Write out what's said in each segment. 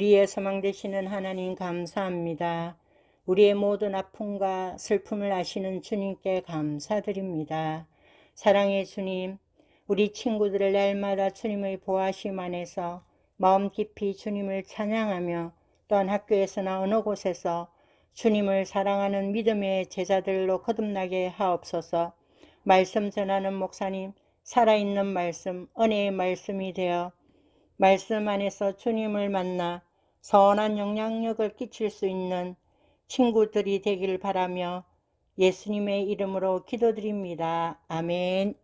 우리의 소망 되시는 하나님 감사합니다. 우리의 모든 아픔과 슬픔을 아시는 주님께 감사드립니다. 사랑의 주님, 우리 친구들을 날마다 주님의 보호하심 안에서 마음 깊이 주님을 찬양하며 또한 학교에서나 어느 곳에서 주님을 사랑하는 믿음의 제자들로 거듭나게 하옵소서. 말씀 전하는 목사님, 살아있는 말씀, 은혜의 말씀이 되어 말씀 안에서 주님을 만나 선한 영향력을 끼칠 수 있는 친구들이 되길 바라며 예수님의 이름으로 기도드립니다. 아멘.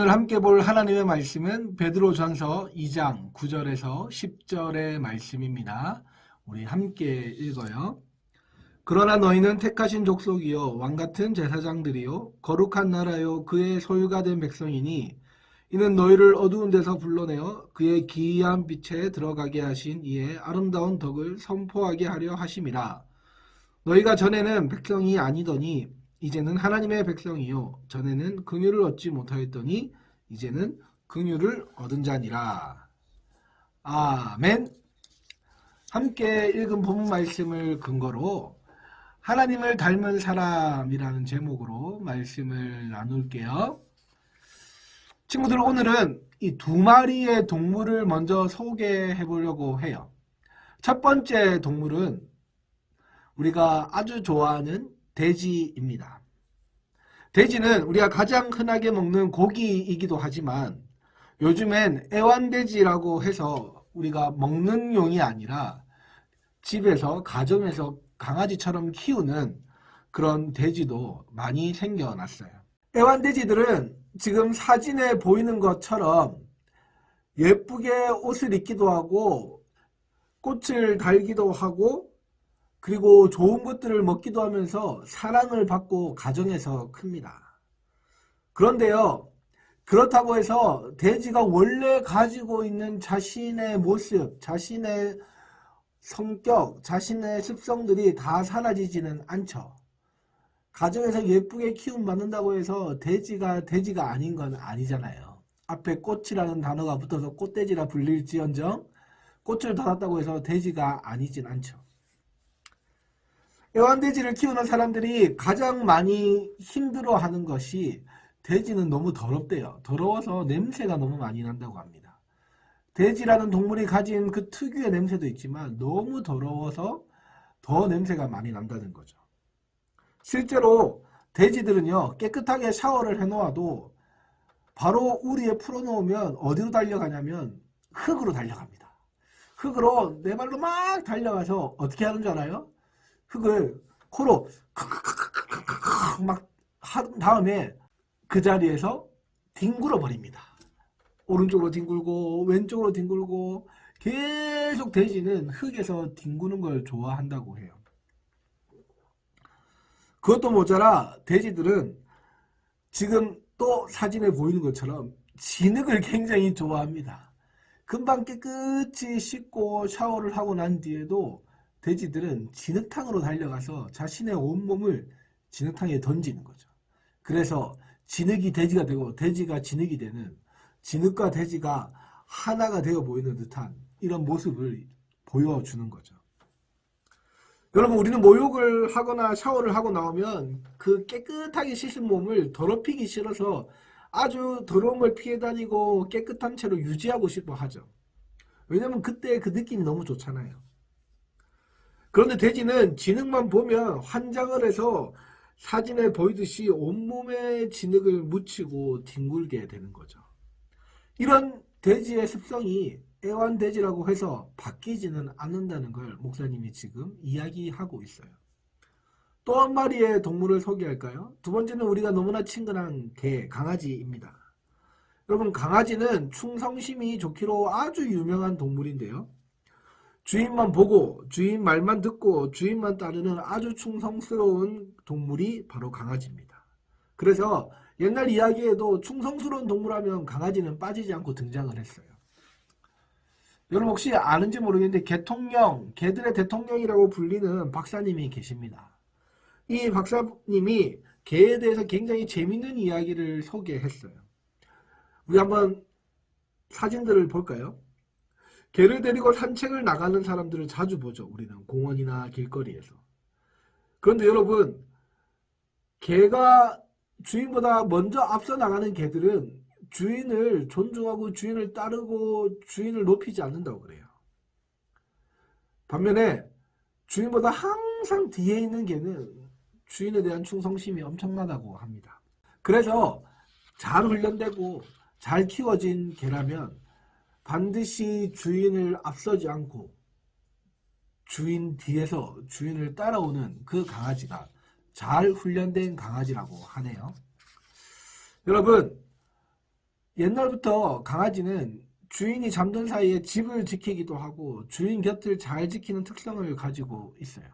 오늘 함께 볼 하나님의 말씀은 베드로전서 2장 9절에서 10절의 말씀입니다. 우리 함께 읽어요. 그러나 너희는 택하신 족속이요 왕같은 제사장들이요 거룩한 나라요 그의 소유가 된 백성이니 이는 너희를 어두운 데서 불러내어 그의 기이한 빛에 들어가게 하신 이의 아름다운 덕을 선포하게 하려 하심이라. 너희가 전에는 백성이 아니더니 이제는 하나님의 백성이요 전에는 긍휼을 얻지 못하였더니 이제는 긍휼을 얻은 자니라. 아멘. 함께 읽은 본문 말씀을 근거로 하나님을 닮은 사람이라는 제목으로 말씀을 나눌게요. 친구들, 오늘은 이 두 마리의 동물을 먼저 소개해 보려고 해요. 첫 번째 동물은 우리가 아주 좋아하는 돼지입니다. 돼지는 우리가 가장 흔하게 먹는 고기이기도 하지만 요즘엔 애완돼지라고 해서 우리가 먹는 용이 아니라 집에서 가정에서 강아지처럼 키우는 그런 돼지도 많이 생겨났어요. 애완돼지들은 지금 사진에 보이는 것처럼 예쁘게 옷을 입기도 하고 꽃을 달기도 하고 그리고 좋은 것들을 먹기도 하면서 사랑을 받고 가정에서 큽니다. 그런데요, 그렇다고 해서 돼지가 원래 가지고 있는 자신의 모습, 자신의 성격, 자신의 습성들이 다 사라지지는 않죠. 가정에서 예쁘게 키움받는다고 해서 돼지가 아닌 건 아니잖아요. 앞에 꽃이라는 단어가 붙어서 꽃돼지라 불릴지언정 꽃을 달았다고 해서 돼지가 아니진 않죠. 애완돼지를 키우는 사람들이 가장 많이 힘들어하는 것이 돼지는 너무 더럽대요. 더러워서 냄새가 너무 많이 난다고 합니다. 돼지라는 동물이 가진 그 특유의 냄새도 있지만 너무 더러워서 더 냄새가 많이 난다는 거죠. 실제로 돼지들은요, 깨끗하게 샤워를 해놓아도 바로 우리에 풀어놓으면 어디로 달려가냐면 흙으로 달려갑니다. 흙으로 네 발로 막 달려가서 어떻게 하는 줄 알아요? 흙을 코로 막 한 다음에 그 자리에서 뒹굴어 버립니다. 오른쪽으로 뒹굴고 왼쪽으로 뒹굴고 계속 돼지는 흙에서 뒹구는 걸 좋아한다고 해요. 그것도 모자라 돼지들은 지금 또 사진에 보이는 것처럼 진흙을 굉장히 좋아합니다. 금방 깨끗이 씻고 샤워를 하고 난 뒤에도 돼지들은 진흙탕으로 달려가서 자신의 온몸을 진흙탕에 던지는 거죠. 그래서 진흙이 돼지가 되고 돼지가 진흙이 되는, 진흙과 돼지가 하나가 되어 보이는 듯한 이런 모습을 보여주는 거죠. 여러분, 우리는 목욕을 하거나 샤워를 하고 나오면 그 깨끗하게 씻은 몸을 더럽히기 싫어서 아주 더러운 걸 피해 다니고 깨끗한 채로 유지하고 싶어 하죠. 왜냐면 그때 그 느낌이 너무 좋잖아요. 그런데 돼지는 진흙만 보면 환장을 해서 사진에 보이듯이 온몸에 진흙을 묻히고 뒹굴게 되는 거죠. 이런 돼지의 습성이 애완돼지라고 해서 바뀌지는 않는다는 걸 목사님이 지금 이야기하고 있어요. 또 한 마리의 동물을 소개할까요? 두 번째는 우리가 너무나 친근한 개, 강아지입니다. 여러분, 강아지는 충성심이 좋기로 아주 유명한 동물인데요. 주인만 보고 주인 말만 듣고 주인만 따르는 아주 충성스러운 동물이 바로 강아지입니다. 그래서 옛날 이야기에도 충성스러운 동물하면 강아지는 빠지지 않고 등장을 했어요. 여러분 혹시 아는지 모르겠는데 개들의 대통령이라고 불리는 박사님이 계십니다. 이 박사님이 개에 대해서 굉장히 재밌는 이야기를 소개했어요. 우리 한번 사진들을 볼까요? 개를 데리고 산책을 나가는 사람들을 자주 보죠. 우리는 공원이나 길거리에서. 그런데 여러분, 개가 주인보다 먼저 앞서 나가는 개들은 주인을 존중하고 주인을 따르고 주인을 높이지 않는다고 그래요. 반면에 주인보다 항상 뒤에 있는 개는 주인에 대한 충성심이 엄청나다고 합니다. 그래서 잘 훈련되고 잘 키워진 개라면 반드시 주인을 앞서지 않고 주인 뒤에서 주인을 따라오는 그 강아지가 잘 훈련된 강아지라고 하네요. 여러분, 옛날부터 강아지는 주인이 잠든 사이에 집을 지키기도 하고 주인 곁을 잘 지키는 특성을 가지고 있어요.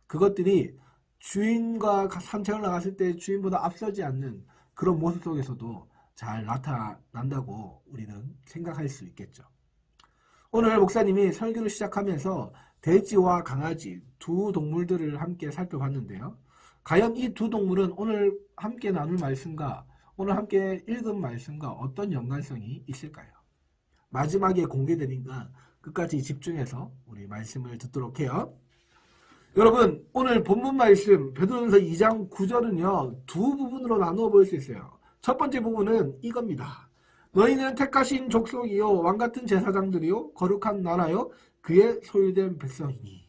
그것들이 주인과 산책을 나갔을 때 주인보다 앞서지 않는 그런 모습 속에서도 잘 나타난다고 우리는 생각할 수 있겠죠. 오늘 목사님이 설교를 시작하면서 돼지와 강아지 두 동물들을 함께 살펴봤는데요. 과연 이 두 동물은 오늘 함께 나눌 말씀과 오늘 함께 읽은 말씀과 어떤 연관성이 있을까요? 마지막에 공개되니까 끝까지 집중해서 우리 말씀을 듣도록 해요. 여러분, 오늘 본문 말씀 베드로전서 2장 9절은요 두 부분으로 나누어 볼 수 있어요. 첫 번째 부분은 이겁니다. 너희는 택하신 족속이요 왕같은 제사장들이요 거룩한 나라요 그의 소유된 백성이니.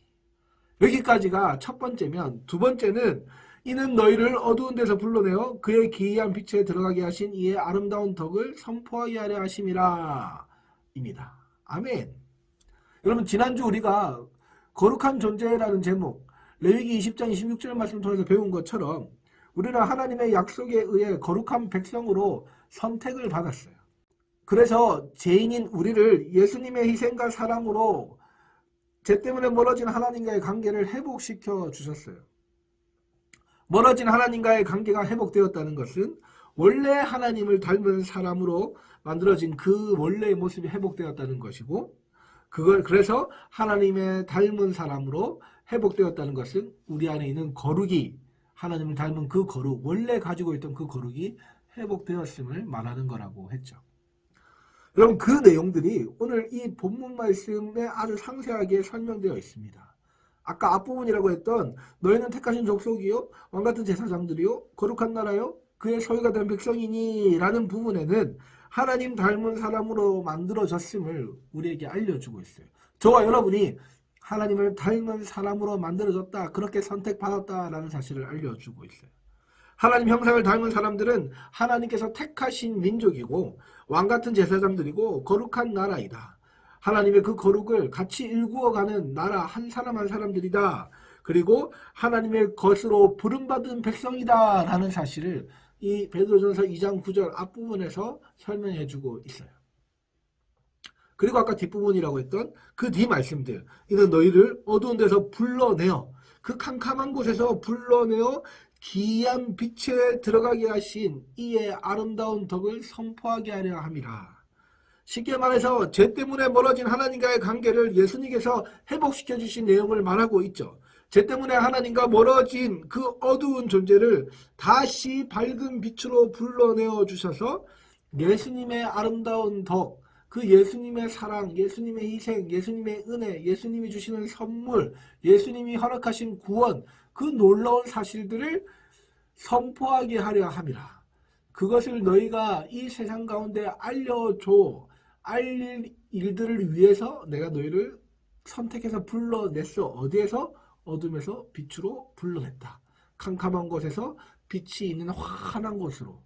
여기까지가 첫 번째면, 두 번째는 이는 너희를 어두운 데서 불러내어 그의 기이한 빛에 들어가게 하신 이의 아름다운 덕을 선포하게 하려 하심이라 입니다. 아멘. 여러분, 지난주 우리가 거룩한 존재라는 제목, 레위기 20장 26절 말씀을 통해서 배운 것처럼 우리는 하나님의 약속에 의해 거룩한 백성으로 선택을 받았어요. 그래서 죄인인 우리를 예수님의 희생과 사랑으로 죄 때문에 멀어진 하나님과의 관계를 회복시켜 주셨어요. 멀어진 하나님과의 관계가 회복되었다는 것은 원래 하나님을 닮은 사람으로 만들어진 그 원래의 모습이 회복되었다는 것이고, 그래서 하나님의 닮은 사람으로 회복되었다는 것은 우리 안에 있는 거룩이, 하나님을 닮은 그 거룩, 원래 가지고 있던 그 거룩이 회복되었음을 말하는 거라고 했죠. 여러분, 그 내용들이 오늘 이 본문 말씀에 아주 상세하게 설명되어 있습니다. 아까 앞부분이라고 했던 너희는 택하신 족속이요 왕같은 제사장들이요 거룩한 나라요 그의 소유가 된 백성이니 라는 부분에는 하나님 닮은 사람으로 만들어졌음을 우리에게 알려주고 있어요. 저와 여러분이 하나님을 닮은 사람으로 만들어졌다, 그렇게 선택받았다라는 사실을 알려주고 있어요. 하나님 형상을 닮은 사람들은 하나님께서 택하신 민족이고 왕같은 제사장들이고 거룩한 나라이다. 하나님의 그 거룩을 같이 일구어가는 나라 한 사람 한 사람들이다. 그리고 하나님의 것으로 부름받은 백성이다 라는 사실을 이 베드로전서 2장 9절 앞부분에서 설명해주고 있어요. 그리고 아까 뒷부분이라고 했던 그 뒤 말씀들, 이는 너희를 어두운 데서 불러내어 그 캄캄한 곳에서 불러내어 기이한 빛에 들어가게 하신 이의 아름다운 덕을 선포하게 하려 함이라. 쉽게 말해서 죄 때문에 멀어진 하나님과의 관계를 예수님께서 회복시켜 주신 내용을 말하고 있죠. 죄 때문에 하나님과 멀어진 그 어두운 존재를 다시 밝은 빛으로 불러내어 주셔서 예수님의 아름다운 덕, 그 예수님의 사랑, 예수님의 희생, 예수님의 은혜, 예수님이 주시는 선물, 예수님이 허락하신 구원, 그 놀라운 사실들을 선포하게 하려 함이라. 그것을 너희가 이 세상 가운데 알려줘. 알릴 일들을 위해서 내가 너희를 선택해서 불러냈어. 어디에서? 어둠에서 빛으로 불러냈다. 캄캄한 곳에서 빛이 있는 환한 곳으로,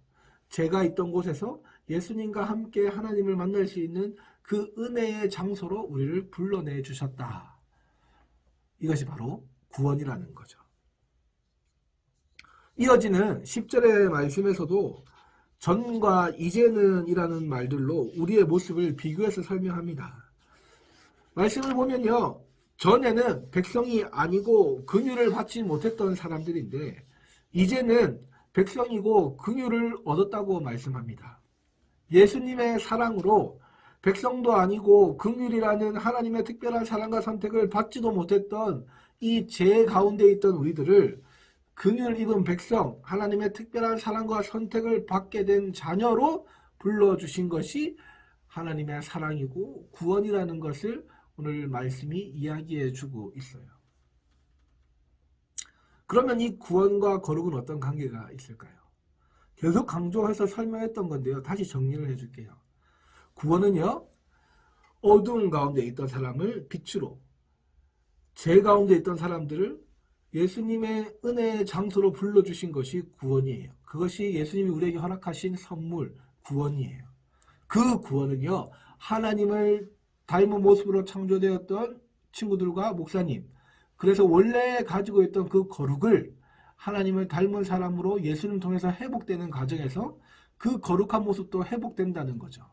죄가 있던 곳에서 예수님과 함께 하나님을 만날 수 있는 그 은혜의 장소로 우리를 불러내 주셨다. 이것이 바로 구원이라는 거죠. 이어지는 10절의 말씀에서도 전과 이제는 이라는 말들로 우리의 모습을 비교해서 설명합니다. 말씀을 보면요, 전에는 백성이 아니고 긍휼을 받지 못했던 사람들인데 이제는 백성이고 긍휼을 얻었다고 말씀합니다. 예수님의 사랑으로 백성도 아니고 긍휼이라는 하나님의 특별한 사랑과 선택을 받지도 못했던 이 죄 가운데 있던 우리들을 긍휼 입은 백성, 하나님의 특별한 사랑과 선택을 받게 된 자녀로 불러주신 것이 하나님의 사랑이고 구원이라는 것을 오늘 말씀이 이야기해 주고 있어요. 그러면 이 구원과 거룩은 어떤 관계가 있을까요? 계속 강조해서 설명했던 건데요. 다시 정리를 해줄게요. 구원은요, 어두운 가운데 있던 사람을 빛으로, 죄 가운데 있던 사람들을 예수님의 은혜의 장소로 불러주신 것이 구원이에요. 그것이 예수님이 우리에게 허락하신 선물, 구원이에요. 그 구원은요, 하나님을 닮은 모습으로 창조되었던 친구들과 목사님, 그래서 원래 가지고 있던 그 거룩을 하나님을 닮은 사람으로 예수님 통해서 회복되는 과정에서 그 거룩한 모습도 회복된다는 거죠.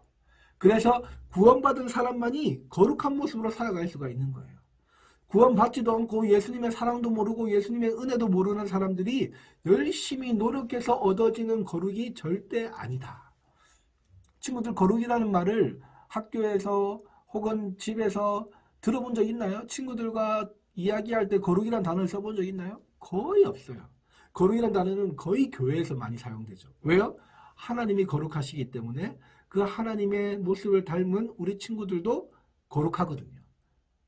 그래서 구원받은 사람만이 거룩한 모습으로 살아갈 수가 있는 거예요. 구원받지도 않고 예수님의 사랑도 모르고 예수님의 은혜도 모르는 사람들이 열심히 노력해서 얻어지는 거룩이 절대 아니다. 친구들, 거룩이라는 말을 학교에서 혹은 집에서 들어본 적 있나요? 친구들과 이야기할 때 거룩이라는 단어를 써본 적 있나요? 거의 없어요. 거룩이라는 단어는 거의 교회에서 많이 사용되죠. 왜요? 하나님이 거룩하시기 때문에 그 하나님의 모습을 닮은 우리 친구들도 거룩하거든요.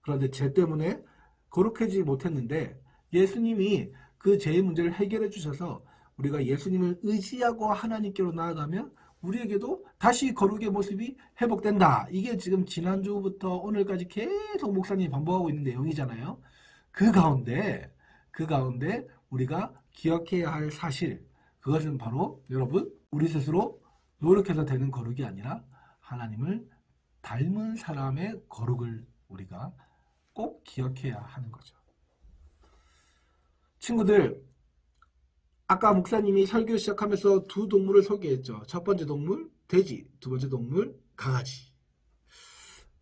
그런데 죄 때문에 거룩해지지 못했는데 예수님이 그 죄의 문제를 해결해 주셔서 우리가 예수님을 의지하고 하나님께로 나아가면 우리에게도 다시 거룩의 모습이 회복된다. 이게 지금 지난주부터 오늘까지 계속 목사님이 반복하고 있는 내용이잖아요. 그 가운데 우리가 기억해야 할 사실, 그것은 바로 여러분, 우리 스스로 노력해서 되는 거룩이 아니라 하나님을 닮은 사람의 거룩을 우리가 꼭 기억해야 하는 거죠. 친구들, 아까 목사님이 설교 시작하면서 두 동물을 소개했죠. 첫 번째 동물, 돼지. 두 번째 동물, 강아지.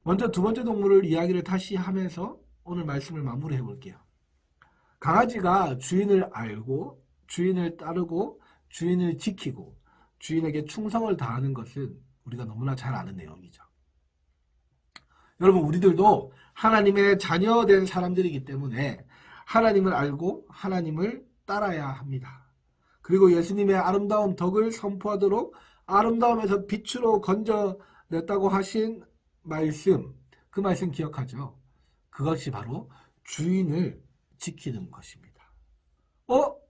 먼저 두 번째 동물을 이야기를 다시 하면서 오늘 말씀을 마무리해 볼게요. 강아지가 주인을 알고, 주인을 따르고, 주인을 지키고, 주인에게 충성을 다하는 것은 우리가 너무나 잘 아는 내용이죠. 여러분, 우리들도 하나님의 자녀된 사람들이기 때문에 하나님을 알고 하나님을 따라야 합니다. 그리고 예수님의 아름다운 덕을 선포하도록 아름다움에서 빛으로 건져냈다고 하신 말씀, 그 말씀 기억하죠? 그것이 바로 주인을 지키는 것입니다.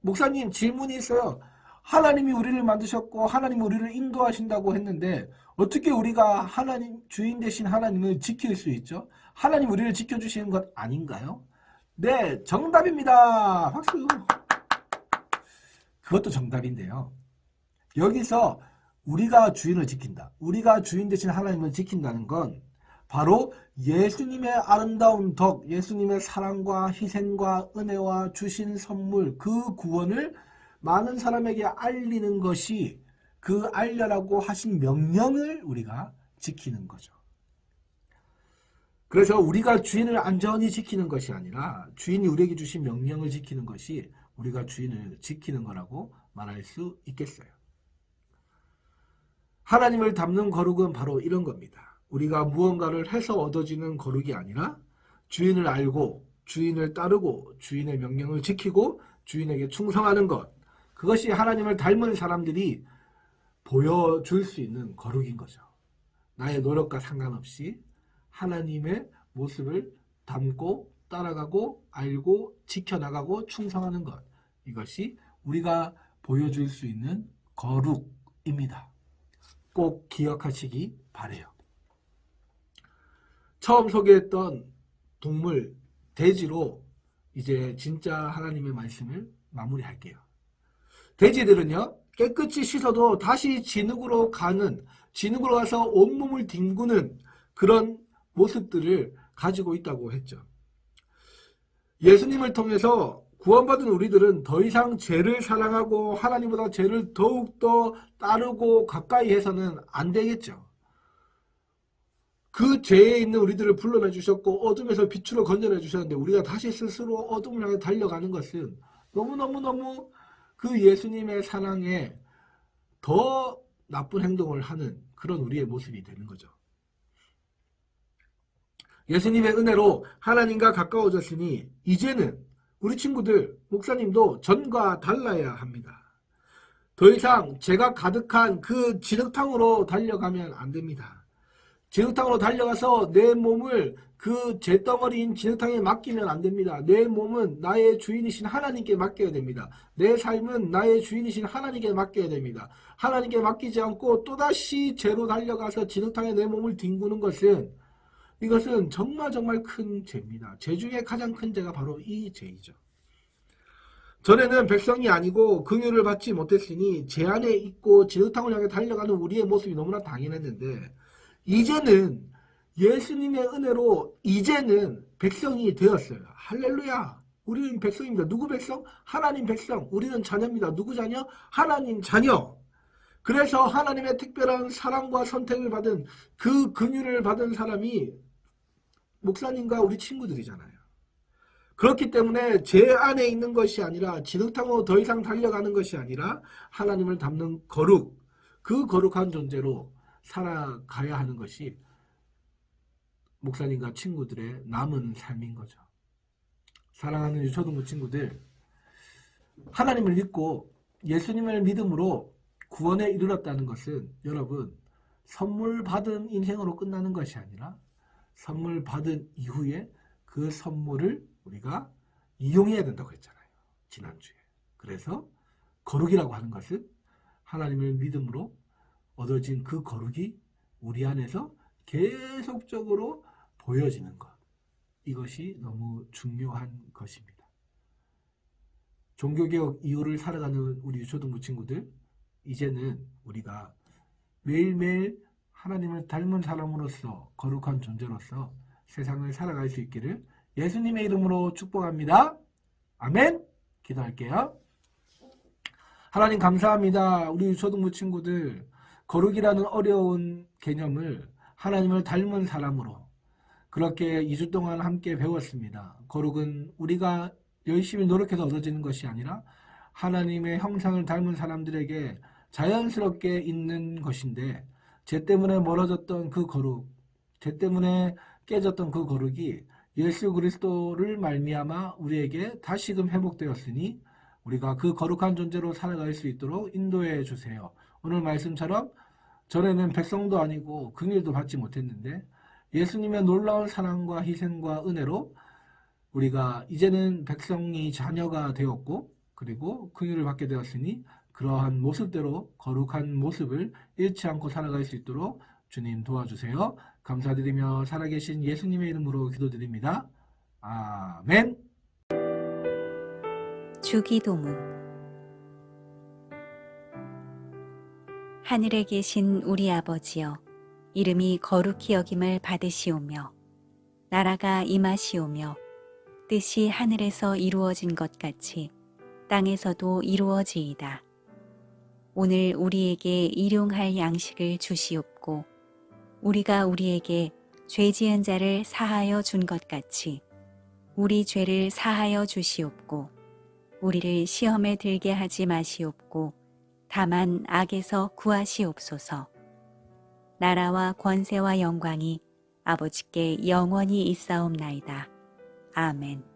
목사님, 질문이 있어요. 하나님이 우리를 만드셨고 하나님이 우리를 인도하신다고 했는데 어떻게 우리가 하나님, 주인 되신 하나님을 지킬 수 있죠? 하나님 우리를 지켜주시는 것 아닌가요? 네, 정답입니다. 박수. 그것도 정답인데요. 여기서 우리가 주인을 지킨다, 우리가 주인 되신 하나님을 지킨다는 건 바로 예수님의 아름다운 덕, 예수님의 사랑과 희생과 은혜와 주신 선물, 그 구원을 많은 사람에게 알리는 것이 그 알려라고 하신 명령을 우리가 지키는 거죠. 그래서 우리가 주인을 안전히 지키는 것이 아니라 주인이 우리에게 주신 명령을 지키는 것이 우리가 주인을 지키는 거라고 말할 수 있겠어요. 하나님을 닮는 거룩은 바로 이런 겁니다. 우리가 무언가를 해서 얻어지는 거룩이 아니라 주인을 알고 주인을 따르고 주인의 명령을 지키고 주인에게 충성하는 것, 그것이 하나님을 닮은 사람들이 보여줄 수 있는 거룩인 거죠. 나의 노력과 상관없이 하나님의 모습을 닮고 따라가고 알고 지켜나가고 충성하는 것, 이것이 우리가 보여줄 수 있는 거룩입니다. 꼭 기억하시기 바라요. 처음 소개했던 동물 돼지로 이제 진짜 하나님의 말씀을 마무리할게요. 돼지들은요, 깨끗이 씻어도 다시 진흙으로 가서 온몸을 뒹구는 그런 모습들을 가지고 있다고 했죠. 예수님을 통해서 구원받은 우리들은 더 이상 죄를 사랑하고 하나님보다 죄를 더욱더 따르고 가까이 해서는 안 되겠죠. 그 죄에 있는 우리들을 불러내 주셨고 어둠에서 빛으로 건져내 주셨는데 우리가 다시 스스로 어둠을 향해 달려가는 것은 너무너무너무 그 예수님의 사랑에 더 나쁜 행동을 하는 그런 우리의 모습이 되는 거죠. 예수님의 은혜로 하나님과 가까워졌으니 이제는 우리 친구들, 목사님도 전과 달라야 합니다. 더 이상 죄가 가득한 그 진흙탕으로 달려가면 안 됩니다. 진흙탕으로 달려가서 내 몸을 그 죄덩어리인 진흙탕에 맡기면 안 됩니다. 내 몸은 나의 주인이신 하나님께 맡겨야 됩니다. 내 삶은 나의 주인이신 하나님께 맡겨야 됩니다. 하나님께 맡기지 않고 또다시 죄로 달려가서 진흙탕에 내 몸을 뒹구는 것은 이것은 정말 큰 죄입니다. 죄 중에 가장 큰 죄가 바로 이 죄이죠. 전에는 백성이 아니고 긍휼을 받지 못했으니 죄 안에 있고 진흙탕을 향해 달려가는 우리의 모습이 너무나 당연했는데 이제는 예수님의 은혜로 이제는 백성이 되었어요. 할렐루야. 우리는 백성입니다. 누구 백성? 하나님 백성. 우리는 자녀입니다. 누구 자녀? 하나님 자녀. 그래서 하나님의 특별한 사랑과 선택을 받은 그 긍휼을 받은 사람이 목사님과 우리 친구들이잖아요. 그렇기 때문에 죄 안에 있는 것이 아니라 진흙탕으로 더 이상 달려가는 것이 아니라 하나님을 닮는 거룩, 그 거룩한 존재로 살아가야 하는 것이 목사님과 친구들의 남은 삶인 거죠. 사랑하는 유초등부 친구들, 하나님을 믿고 예수님을 믿음으로 구원에 이르렀다는 것은 여러분 선물 받은 인생으로 끝나는 것이 아니라 선물 받은 이후에 그 선물을 우리가 이용해야 된다고 했잖아요. 지난주에. 그래서 거룩이라고 하는 것은 하나님을 믿음으로 얻어진 그 거룩이 우리 안에서 계속적으로 보여지는 것. 이것이 너무 중요한 것입니다. 종교개혁 이후를 살아가는 우리 유초등부 친구들, 이제는 우리가 매일매일 하나님을 닮은 사람으로서 거룩한 존재로서 세상을 살아갈 수 있기를 예수님의 이름으로 축복합니다. 아멘. 기도할게요. 하나님 감사합니다. 우리 유초등부 친구들 거룩이라는 어려운 개념을 하나님을 닮은 사람으로 그렇게 2주 동안 함께 배웠습니다. 거룩은 우리가 열심히 노력해서 얻어지는 것이 아니라 하나님의 형상을 닮은 사람들에게 자연스럽게 있는 것인데 죄 때문에 멀어졌던 그 거룩, 죄 때문에 깨졌던 그 거룩이 예수 그리스도를 말미암아 우리에게 다시금 회복되었으니 우리가 그 거룩한 존재로 살아갈 수 있도록 인도해 주세요. 오늘 말씀처럼 전에는 백성도 아니고 긍휼도 받지 못했는데 예수님의 놀라운 사랑과 희생과 은혜로 우리가 이제는 백성이 자녀가 되었고 그리고 긍휼을 받게 되었으니 그러한 모습대로 거룩한 모습을 잃지 않고 살아갈 수 있도록 주님 도와주세요. 감사드리며 살아계신 예수님의 이름으로 기도드립니다. 아멘. 주기도문. 하늘에 계신 우리 아버지여, 이름이 거룩히 여김을 받으시오며 나라가 임하시오며 뜻이 하늘에서 이루어진 것 같이 땅에서도 이루어지이다. 오늘 우리에게 일용할 양식을 주시옵고 우리가 우리에게 죄 지은 자를 사하여 준 것 같이 우리 죄를 사하여 주시옵고 우리를 시험에 들게 하지 마시옵고 다만 악에서 구하시옵소서. 나라와 권세와 영광이 아버지께 영원히 있사옵나이다. 아멘.